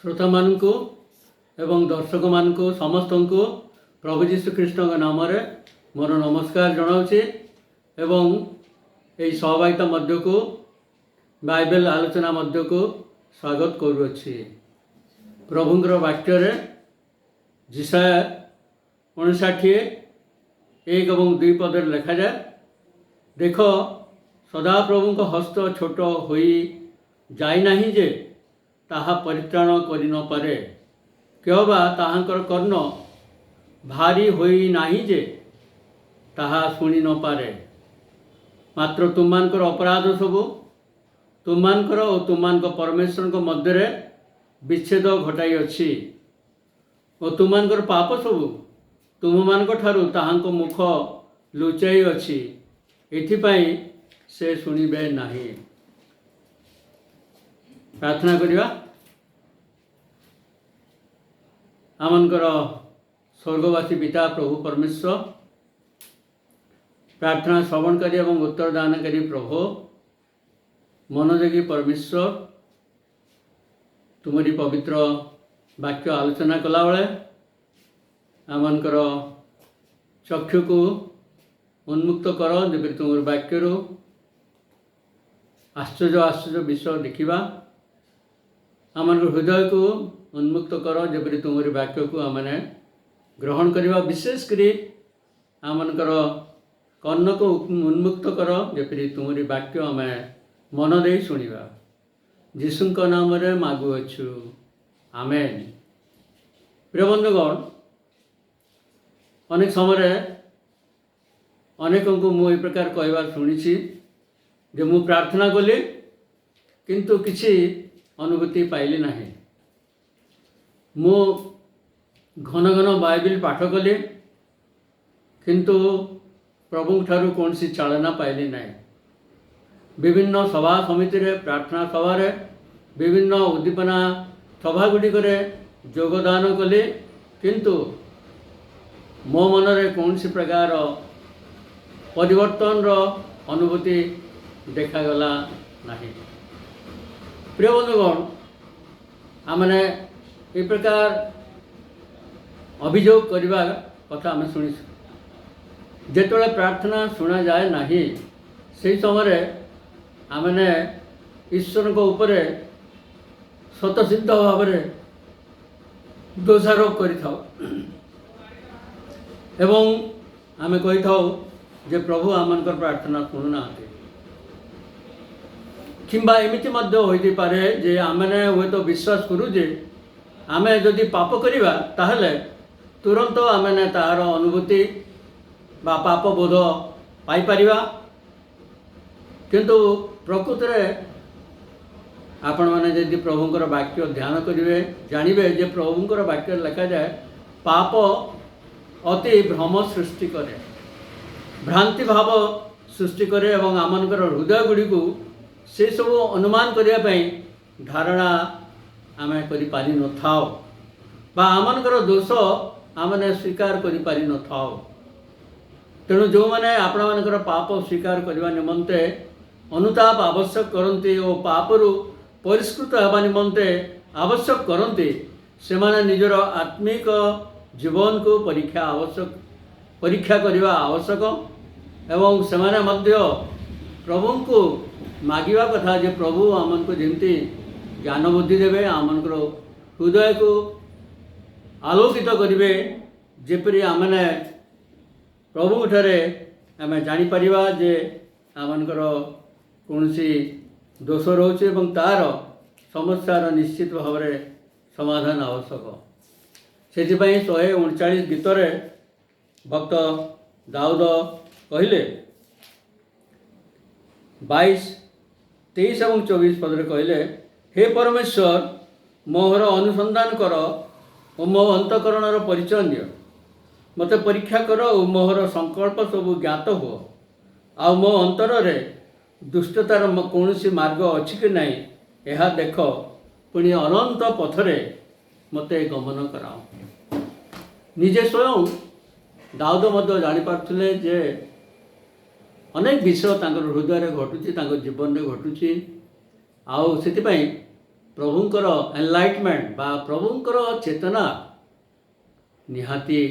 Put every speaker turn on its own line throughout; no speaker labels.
श्रोता मानू एवं दर्शक मानू समस्त को प्रभु जीशु कृष्ण नाम मोर नमस्कार जनाऊे एवं यही सहभागिता मध्य को बाइबल आलोचना मध्य को स्वागत करुच्छी। प्रभुंर वाक्य जिसाया 59:1 और 2 पद लिखा जाए, देख सदा प्रभु हस्त छोट हो जाए नहीं जे ताहा परित्राण करि न पारे, क्योबा ताहांकर कर्ण भारी होई नाही जे ताहा शुणी न पारे। मात्र तुममानकर अपराध सबु तुममानकर और तुममानक परमेश्वर को मध्य विच्छेद घटाई अछि और तुममानकर पाप सबु तुममानक ठारु ताहांको मुख लुचाई अछि, एथिपाई से शुणिबे नाही। प्रार्थना करिवा। आमनकर स्वर्गवासी पिता प्रभु परमेश्वर, प्रार्थना श्रवणकारी और उत्तरदानकारी प्रभु मनोयोगी परमेश्वर, तुमरी पवित्र वाक्य आलोचना कला बेले आमनकर चक्षु को उन्मुक्त कर, जब तुम वाक्य आश्चर्य आश्चर्य विषय देखा। आमन हृदय को उन्मुक्त कर, जब तुम वाक्य को आम ग्रहण करवा। विशेषकर आमनकर कर्ण को उन्मुक्त कर, जपरी तुम वाक्य आम मन दे शुणा। जीशु नाम मागुअछु, आमेन। प्रिय बंधुगण, अनेक समय अनेक को मुझे प्रकार कहबार शुणी जे मु प्रार्थना कली किंतु किसी अनुभूति पाइली नहीं। मु घन घन बाइबल पाठ कली किंतु प्रभु ठारू कौन सी चालना पाइली नहीं। विभिन्न सभा समिति रे, प्रार्थना सभा रे, विभिन्न उद्दीपना सभा गुड़िक योगदान कली किंतु मो मन रे कौन सी प्रकार परिवर्तन रो अनुभूति देखागला नहीं। प्रिय बंधुगण, आमने ये प्रकार अभियोग करवा कथा आम शुणी। जिते प्रार्थना शुणा जाए नहीं, से समय आमने ईश्वर को ऊपर स्वतसिद्ध भाव में दोषारोप करिथाउ एवं आमे कही थाउ जे प्रभु आमनकर प्रार्थना शुणुना। किंबा एमिति मध्य होई पारे जे आमने हुए तो विश्वास करू जे आमे जदि पाप करिबा ताहले तुरंत आमने तार अनुभूति बा पाप बोध पाई परिबा। किंतु प्रकृत में आपण माने यदि प्रभुंकर वाक्य ध्यान करिवे, जानिबे जे प्रभुंकर वाक्य लिखा जाए पाप अति भ्रम सृष्टि करे, भ्रांति भाव सृष्टि करे एवं आमनकर हृदय गुड़ी को से सब अनुमान करने धारणा आमे करि पारि न थाओ बा आमनकर दोष आमने स्वीकार करि पारि न थाओ। तेणु जो मैंने आपण मानकर पाप स्वीकार करने निमंते अनुताप आवश्यक करते और पापरु परिष्कृत होगा निमंते आवश्यक करते, से माने निजर आत्मिक जीवन को परीक्षा करने आवश्यक एवं से माने मध्य प्रभु को मागिवा कथा जे प्रभु आमन को जमती ज्ञान बुद्धि देवे, आमनकर हृदय को आलोकित करेंगे, जेपरी आमने प्रभु ठारे आम जापर जे आमनकर कौन सी दोष रोचे एवं तार समस्यार निश्चित भाव में समाधान आवश्यक। से 139 गीतर भक्त दाऊद कहले 22, 23 और 24 पद कहले, हे परमेश्वर मोहर अनुसंधान कर और मो अंतकरणर परिचय दियो, मते परीक्षा कर और मोहर संकल्प सब ज्ञात हो, आ मो अंतर रे दुष्टतार कौन सी मार्ग अच्छी कि नहीं यह देख, पुणी अनंत पथरे मते गमन कराओ। निजे स्वयं दाऊद मध्य जापारे जे अनेक विषय हृदय घटुची, जीवन में घटुची, आउ से प्रभुंकर एनलाइटमेंट बा प्रभुंकर चेतना निहाती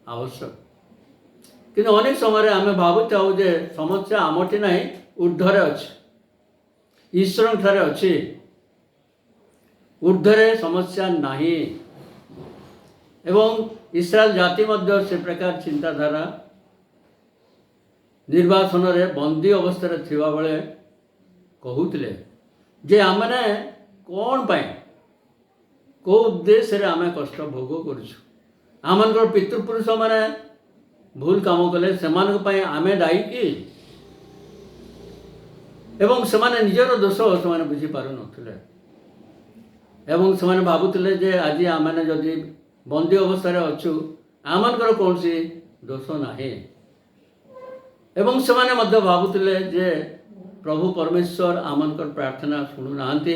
आवश्यक। किंतु अनेक समय आम भावुँ जे समस्या आमटी ना ऊर्धरे अच्छे, ईश्वर ठारे अच्छे, ऊर्धरे समस्या नहीं। एवं इस्राएल जाति मध्य से प्रकार चिंताधारा निर्वासन रे बंदी अवस्था थिबा बेले कहूतिले जे आमने कौन पाए को उद्देश्य रे आमे कष्ट भोग करूछु। आमनकर पितृपुरुष माने भूल काम कले सेमान पाए आमे दायी कि एवं सेमाने निजर दोष सेमाने बुझी पारु नथिले एवं सेमाने भाबुतिले जे आज आमने जदि बंदी अवस्था रे अछु आमनकर कोनसी दोष नाही। एवं सेमाने मध्य भाबुतिले जे प्रभु परमेश्वर आमनकर प्रार्थना शुणु नांती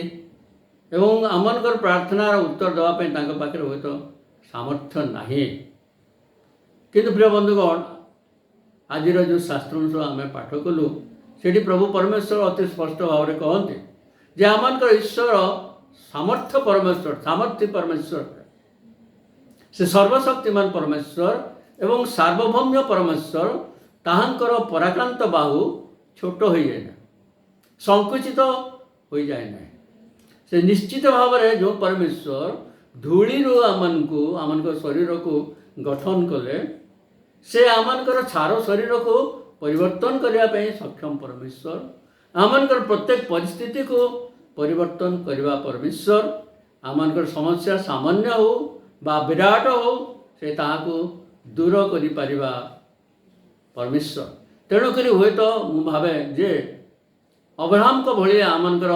एवं आमनकर प्रार्थनार उत्तर देवा पे तांका पाखरे होय तो सामर्थ्य नाही। किंतु प्रिय बंधुगण आज जो शास्त्रांश आम पाठ कलु से प्रभु परमेश्वर अति स्पष्ट भाव में कहते जे आमनकर ईश्वर सामर्थ्य परमेश्वर, सामर्थ्य परमेश्वर, से सर्वशक्तिमान परमेश्वर एवं सार्वभौम्य परमेश्वर ताहांकर पराक्रांत बाहु छोट हो जाए ना, संकुचित हो जाए ना। से निश्चित भाव में जो परमेश्वर धूली आमनको आमनकर शरीर को गठन कले से आमनकर छार शरीर को परिवर्तन करने सक्षम परमेश्वर, आमनकर प्रत्येक परिस्थिति को परिवर्तन करने परमेश्वर, आमनकर समस्या सामान्य हो बा विराट हो से ताहाको दूर करि परिबा परमेश्वर। तेणुक हुए तो मु भावे जे अब्राहम को भली आमनकर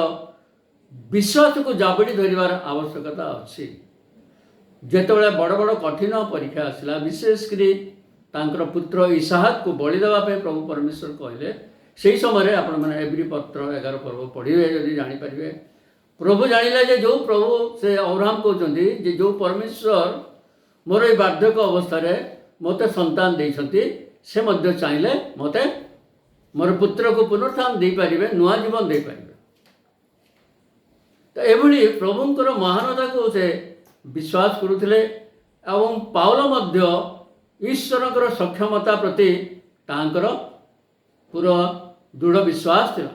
विश्वास को जाबड़ी धरिबार आवश्यकता अच्छी। जेतबेले बड़ बड़ कठिन परीक्षा आसला विशेषकर तांकर पुत्र इसहाक को बलि देवा पे प्रभु परमेश्वर कहले से समय आपण मैंने एब्री पत्र 11 पर्व पढ़े जदि जानीपारे प्रभु जानिला जे जो प्रभु से अब्राहम कहते जे जो परमेश्वर मोर ये बार्धक्य अवस्था मते संतान देइछंती से मध्य चाहिए मते मोर पुत्र को पुनरुत्थान दे पारिबे, नुआ जीवन दे पारिबे। तो एभली प्रभुंकर महानता को से विश्वास करुथिले एवं पाउल मध्य ईश्वरकर सक्षमता प्रति तांकर पूरा दृढ़ विश्वास थिला,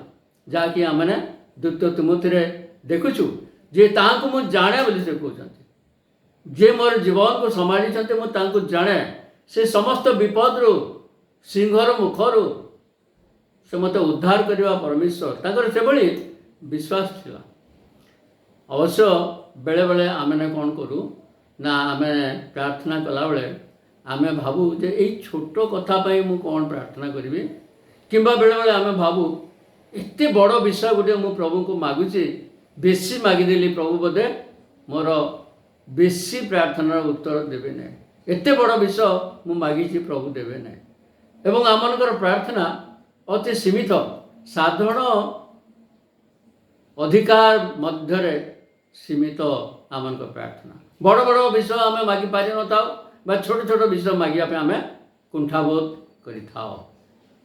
जाकि आमने द्वितीय तिमोथी रे देखुछु जे तांको मु जाने बोली से कहउछंती जे मोर जीवन को संभाली छंते मु तांको जाने, से समस्त विपद रु सिंहर मुखरु से मते उद्धार करवा परमेश्वर तांकर से बड़ी विश्वास थिला। अवश्य बेले बेले आमने कौन करूँ ना आमे प्रार्थना कला बेले आमे भावु जे यही छोट कथा पाई मु कौन प्रार्थना करी किंबा बेले बेले आमे भावु एते बड़ विषय गोटे मु प्रभु को मागुची बेसी मागिदेली प्रभु बोधे मोर बेसी प्रार्थनार उत्तर देवे ना, एते बड़ विषय मु मागिची प्रभु देवे ना। एवं आमनकर प्रार्थना अति सीमित साधारण अधिकार मध्य सीमित आमनकर प्रार्थना। बड़ बड़ विषय आमे मागी पारि न थाओ बा छोट छोट विषय मागिया पे आमे कुंठाबोध करि थाओ।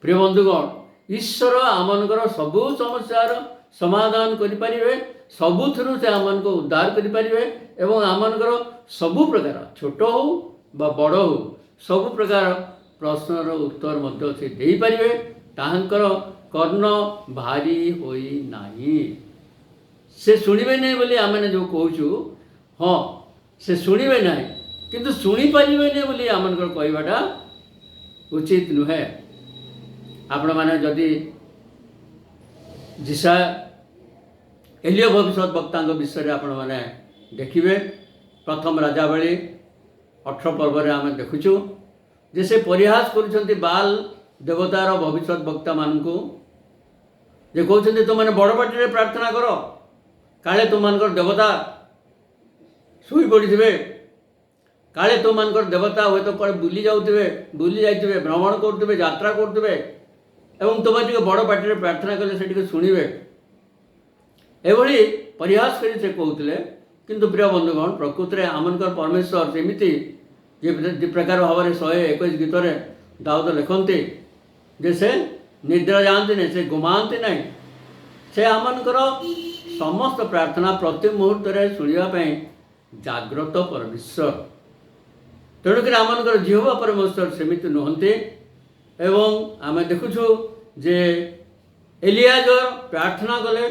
प्रिय बंधुगण ईश्वर आमनकर सबु समस्यार समाधान करि परिबे, सबुथरु से आमनको उद्धार करि परिबे एवं आमनकर सबु प्रकार छोट हो बा बड़ हो सबु प्रकार प्रश्नर उत्तर मध्य से देई परिबे। ताहांकर कर्ण भारी होई नाही, से शुणवे नहीं बोली आमने जो कहूँ हाँ से शुणवे ना किंतु शुणी पारे नहीं बोली आमनकर कहवाटा उचित नुहे। आपण मैंने जदि जिसा एलिया भविष्य वक्ता विषय आपण मैंने देखिए प्रथम राजावली 18 पर्व आम देखुचु जे से परिहास करुछंती बाल देवतार भविष्य वक्ता मानू जे कहते तुम मैंने बड़ पार्टी प्रार्थना कर काले तुमर देवता शुई पड़ी थे, काले तुमर देवता हे तो कड़े बुली जाऊे बुली जाइए भ्रमण करुवे यात्रा करुवे एवं तुम टे बड़ पार्टी प्रार्थना कले से शुणवे एभली परिहास कर से कहते। किंतु प्रिय बंधुगण प्रकृत में आमनकर परमेश्वर सेमिति जे प्रकार भाव में 121 गीत दाऊद लिखते जे से निद्रा जाती नहीं, से घुमाती नहीं, से आमनकर समस्त प्रार्थना प्रति मुहूर्त शुणापी जाग्रत परमेश्वर। तेणुक आमर जिह्वा परमेश्वर सेमिति नुहंती। एवं आम देखुछु जे एलियाजर प्रार्थना कले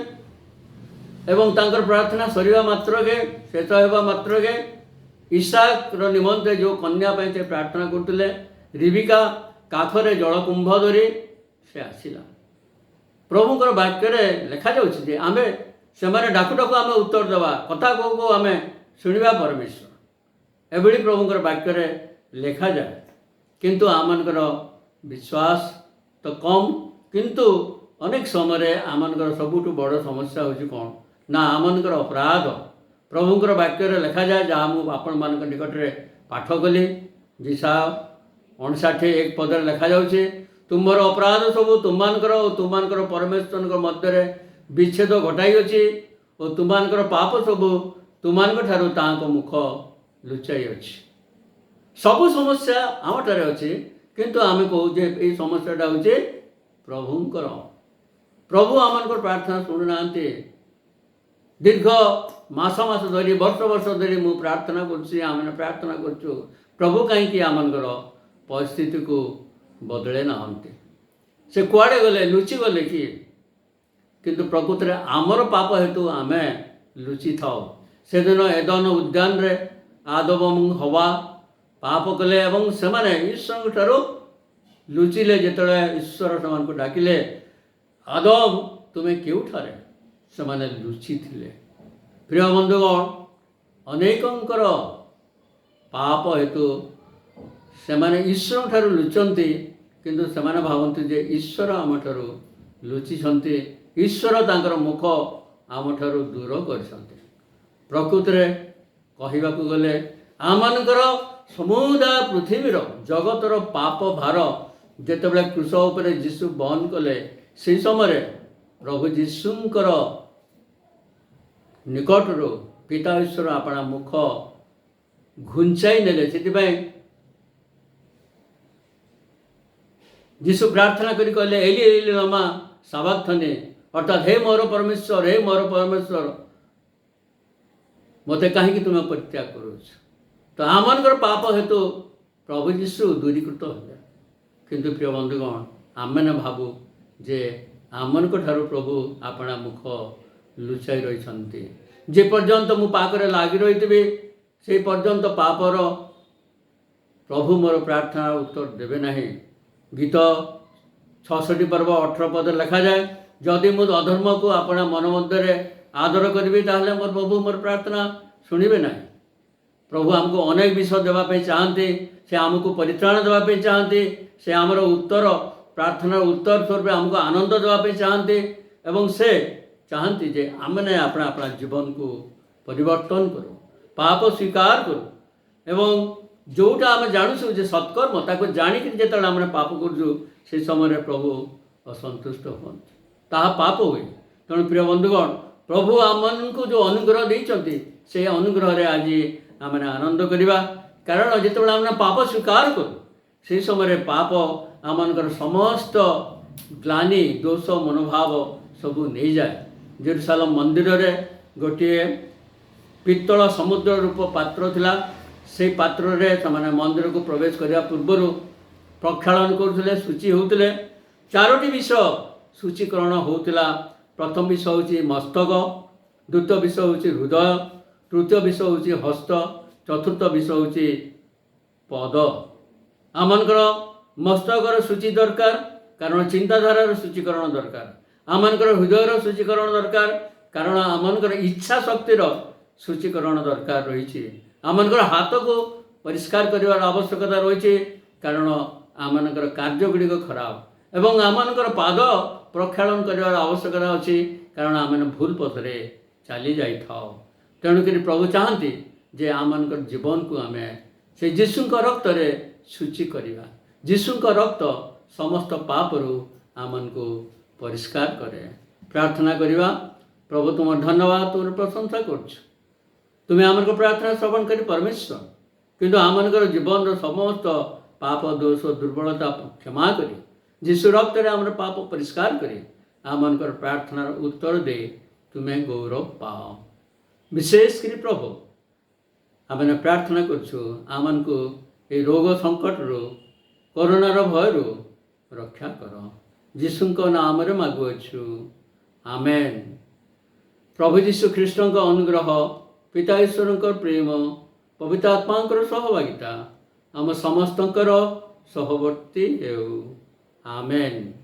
एवं तांकर प्रार्थना सरिवा मात्रके शेष होगा मात्रके इसाकर निमंते जो कन्या से प्रार्थना करते रिबिका काखरे जलकुंभ धरी से आसला। प्रभुंर वाक्य लिखा जाऊँचे आम से डाकू डाकू आम उत्तर देवा कथा को आम शुणा परमेश्वर एभली प्रभुंर वाक्य लिखा जाए। किंतु आमनकर विश्वास तो कम, किंतु अनेक समय आमनकर सबुठ बड़ समस्या होची कौन ना आमनकर अपराध। प्रभुंर वाक्य लिखा जाए जहाँ मुझे आपण मान निकट में पाठ कली दिशा 59 पदर लिखा जाऊँचे तुम्हार अपराध सबू तुमर और तुमर परमेश्वर मध्य विच्छेद घटाई अच्छी और तुमर पाप सबू तुमको मुख लुचाई अच्छी। सबू समस्या आमठार अच्छी किंतु आम कहे ये समस्याटा हूँ प्रभुंकर। प्रभु आमर प्रार्थना शुणुना दीर्घ मास मास धरी वर्ष वर्ष धरी मु प्रार्थना करें प्रार्थना करूँ प्रभु कहीं आमर परिस्थिति को बदले नहांती से कुआड़े गले लुचि गले किंतु प्रकृत में आमर पाप हेतु आम लुचि था। से दिन एदन उद्यान रे आदम हवा पाप कले एवं से ईश्वर ठारू लुचिले जिते ईश्वर से डाकिले आदम तुम्हें केउठारे से लुचि थिले। प्रिय बंधुगण अनेकंकर पाप हेतु से ईश्वर ठारू लुचंती किंतु से भावती जे ईश्वर आम ठारू लुचिछंती ईश्वर तांकर मुख आम ठारू दूर करछंती। प्रकृत रे कहिबाकू गले आमनकर समुदाय पृथ्वीर जगतर पाप भार जेतेबेले क्रूस उपरे जीशु बहन कले से समय प्रभु जीशुंकर निकटरू पिता ईश्वर अपना मुख घुंचाई नेले। से जीशु प्रार्थना करी कहले एली एली लमा साबाक्थनी अर्थात हे मोर परमेश्वर मते कहीं तुम्हें परित्याग करो। तो आमनकर पाप हेतु प्रभु जीशु दूरीकृत है। किंतु प्रिय बंधुगण आम मैंने भावु जे आमनक ठारू प्रभु अपना मुख लुचाई रही जे पर्यंत मु पाखरे लगी रही से पर्यंत पापर प्रभु मोर प्रार्थना उत्तर देवे नहीं। गीत 66 पर्व 18 पद लिखा जाए जदि मु अधर्म को अपना मन मध्य आदर करी ताहले मोर प्रभु मोर प्रार्थना शुणिबे ना। प्रभु आमको अनेक विषय देवाई चाहते से आमको परित्राण देवाई चाहते से आमर उत्तर प्रार्थना उत्तर स्वरूप आमको आनंद देवाई चाहते एवं से चाहती जे आमने अपना अपना जीवन को परिवर्तन करो पाप स्वीकार करो एवं जोटा आम जानूँ जे सत्कर्म ताको जाणिक जो आम पाप करूँ से समय प्रभु असंतुष्ट हमें ताहा पाप हुए। तेणु प्रिय बंधुगण प्रभु आम को जो अनुग्रह देते से अनुग्रह रे आज आम आनंद करवा कारण जिते आम पाप स्वीकार करूँ से समय पाप आमर समस्त ग्लानि दोष मनोभाव सबू नहीं जाए। जेरुसालेम मंदिर रे गोटे पित्तल समुद्र रूप पात्र थिला से पात्र रे समान मंदिर को प्रवेश करने पूर्व प्रक्षालन करुले सूची होते 4टी विषय सूचीकरण होता। प्रथम विषय हूँ मस्तक, द्वितीय विषय हूँ हृदय, तृतीय विषय हूँ हस्त, चतुर्थ विषय हूँ पद। आमनकर मस्तकर सूची दरकार कारण चिंताधारार सूचीकरण दरकार। आमनकर हृदयर सूचीकरण दरकार कारण आमनकर इच्छा शक्तिर सूचीकरण दरकार रही। आमनकर हाथ को परिष्कार कर आवश्यकता रही कारण आमनकर कार्यगुड़िक खराब एवं आमनकर पाद प्रक्षालन कर आवश्यकता अच्छी कारण आम भूल पथरे चली जाई थाओ। तेणुक प्रभु चाहती जे आमनकर जीवन को आम से जीशुंक रक्त रे सूची करवा। जीशुंक रक्त समस्त पापरू आमन को परिष्कार करे। प्रार्थना करवा। प्रभु तुम धन्यवाद तुम प्रशंसा कर तुम्हें आमर प्रार्थना श्रवण कर परमेश्वर किंतु आमनकर जीवन समस्त पाप दोष दुर्बलता क्षमा करी जीशु रक्त रे आमर पाप परिष्कार करी आमनकर प्रार्थनार उत्तर दे ତୁମେ ଗୌରବ ପାଅ। ବିଶେଷ କରି ପ୍ରଭୁ ଆମେ ପ୍ରାର୍ଥନା କରୁଛୁ ଆମମାନଙ୍କୁ ଏ ରୋଗ ସଙ୍କଟରୁ କରୋନାର ଭୟରୁ ରକ୍ଷା କର। ଯୀଶୁଙ୍କ ନାମରେ ମାଗୁଅଛୁ, ଆମେନ୍। ପ୍ରଭୁ ଯୀଶୁ ଖ୍ରୀଷ୍ଟଙ୍କ ଅନୁଗ୍ରହ, ପିତା ଈଶ୍ୱରଙ୍କ ପ୍ରେମ, ପବିତ୍ର ଆତ୍ମାଙ୍କର ସହଭାଗିତା ଆମ ସମସ୍ତଙ୍କର ସହବର୍ତ୍ତୀ ହେଉ, ଆମେନ୍।